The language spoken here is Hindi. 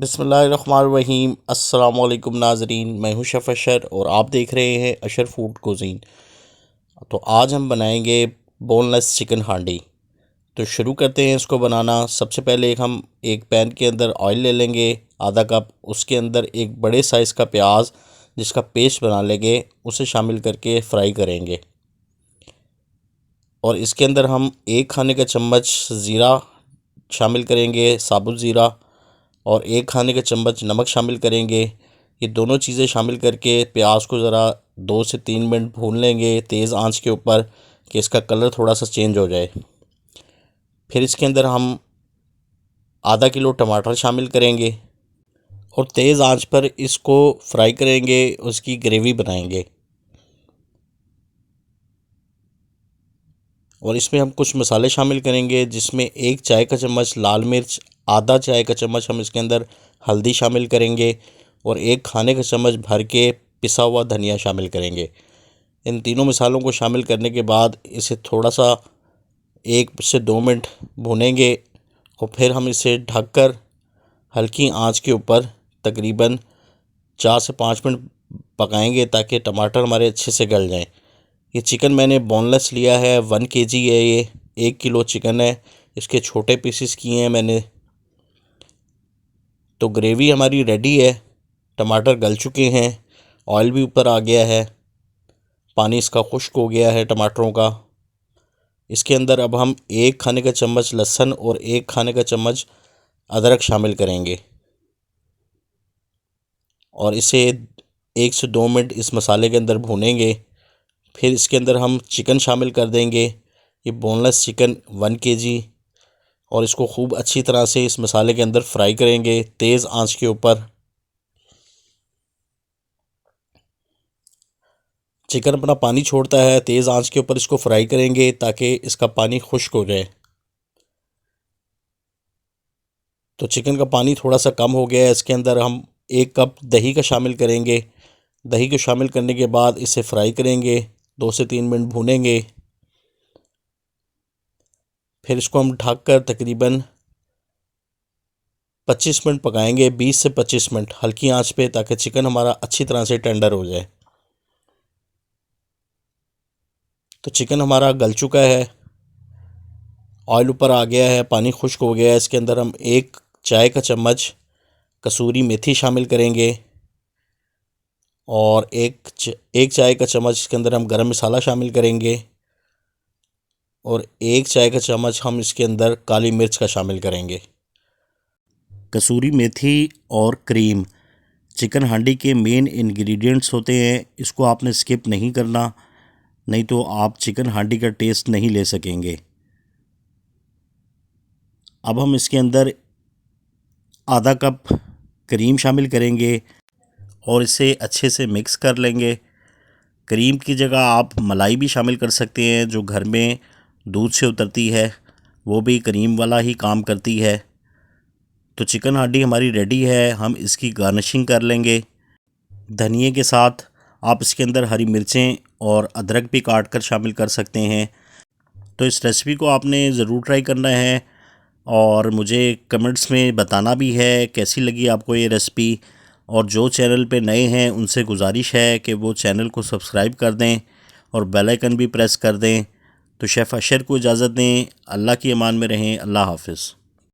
बिस्मिल्लाहिर्रहमानिर्रहीम। अस्सलाम वालेकुम नाज़रीन, मैं हूं शेफ़ अशर और आप देख रहे हैं अशर फूड कुज़ीन। तो आज हम बनाएंगे बोनलेस चिकन हांडी। तो शुरू करते हैं इसको बनाना। सबसे पहले हम एक पैन के अंदर ऑयल ले लेंगे आधा कप। उसके अंदर एक बड़े साइज़ का प्याज जिसका पेस्ट बना लेंगे, उसे शामिल करके फ्राई करेंगे। और इसके अंदर हम 1 खाने का चम्मच ज़ीरा शामिल करेंगे, साबुत ज़ीरा, और 1 खाने का चम्मच नमक शामिल करेंगे। ये दोनों चीज़ें शामिल करके प्याज को ज़रा 2 से 3 मिनट भून लेंगे तेज़ आंच के ऊपर कि इसका कलर थोड़ा सा चेंज हो जाए। फिर इसके अंदर हम आधा किलो टमाटर शामिल करेंगे और तेज़ आंच पर इसको फ्राई करेंगे, उसकी ग्रेवी बनाएंगे। और इसमें हम कुछ मसाले शामिल करेंगे जिसमें 1 चाय का चम्मच लाल मिर्च, आधा चाय का चम्मच हम इसके अंदर हल्दी शामिल करेंगे और 1 खाने का चम्मच भर के पिसा हुआ धनिया शामिल करेंगे। इन तीनों मसालों को शामिल करने के बाद इसे थोड़ा सा 1 से 2 मिनट भूनेंगे और फिर हम इसे ढककर हल्की आंच के ऊपर तकरीबन 4 से 5 मिनट पकाएंगे ताकि टमाटर हमारे अच्छे से गल जाएं। ये चिकन मैंने बोनलेस लिया है, 1 केजी है, ये 1 किलो चिकन है। इसके छोटे पीसेस किए हैं मैंने। तो ग्रेवी हमारी रेडी है, टमाटर गल चुके हैं, ऑयल भी ऊपर आ गया है, पानी इसका खुश्क हो गया है टमाटरों का। इसके अंदर अब हम 1 खाने का चम्मच लहसुन और 1 खाने का चम्मच अदरक शामिल करेंगे और इसे 1 से 2 मिनट इस मसाले के अंदर भूनेंगे। फिर इसके अंदर हम चिकन शामिल कर देंगे, ये बोनलेस चिकन 1 केजी, और इसको खूब अच्छी तरह से इस मसाले के अंदर फ्राई करेंगे तेज़ आंच के ऊपर। चिकन अपना पानी छोड़ता है, तेज़ आंच के ऊपर इसको फ्राई करेंगे ताकि इसका पानी खुश्क हो जाए। तो चिकन का पानी थोड़ा सा कम हो गया है। इसके अंदर हम 1 कप दही का शामिल करेंगे। दही को शामिल करने के बाद इसे फ्राई करेंगे, 2 से 3 मिनट भूनेंगे। फिर इसको हम ढककर तकरीबन 25 मिनट पकाएंगे, 20 से 25 मिनट हल्की आंच पे, ताकि चिकन हमारा अच्छी तरह से टेंडर हो जाए। तो चिकन हमारा गल चुका है, ऑयल ऊपर आ गया है, पानी खुश्क हो गया है। इसके अंदर हम 1 चाय का चम्मच कसूरी मेथी शामिल करेंगे और एक चाय का चम्मच इसके अंदर हम गरम मसाला शामिल करेंगे और 1 चाय का चम्मच हम इसके अंदर काली मिर्च का शामिल करेंगे। कसूरी मेथी और क्रीम चिकन हांडी के मेन इंग्रेडिएंट्स होते हैं, इसको आपने स्किप नहीं करना, नहीं तो आप चिकन हांडी का टेस्ट नहीं ले सकेंगे। अब हम इसके अंदर आधा कप क्रीम शामिल करेंगे और इसे अच्छे से मिक्स कर लेंगे। क्रीम की जगह आप मलाई भी शामिल कर सकते हैं, जो घर में दूध से उतरती है, वो भी क्रीम वाला ही काम करती है। तो चिकन हांडी हमारी रेडी है। हम इसकी गार्निशिंग कर लेंगे धनिए के साथ। आप इसके अंदर हरी मिर्चें और अदरक भी काट कर शामिल कर सकते हैं। तो इस रेसिपी को आपने ज़रूर ट्राई करना है और मुझे कमेंट्स में बताना भी है कैसी लगी आपको ये रेसिपी। और जो चैनल पे नए हैं उनसे गुजारिश है कि वो चैनल को सब्सक्राइब कर दें और बेल आइकन भी प्रेस कर दें। तो शेफ़ अशर को इजाज़त दें। अल्लाह की अमान में रहें। अल्लाह हाफ़िज़।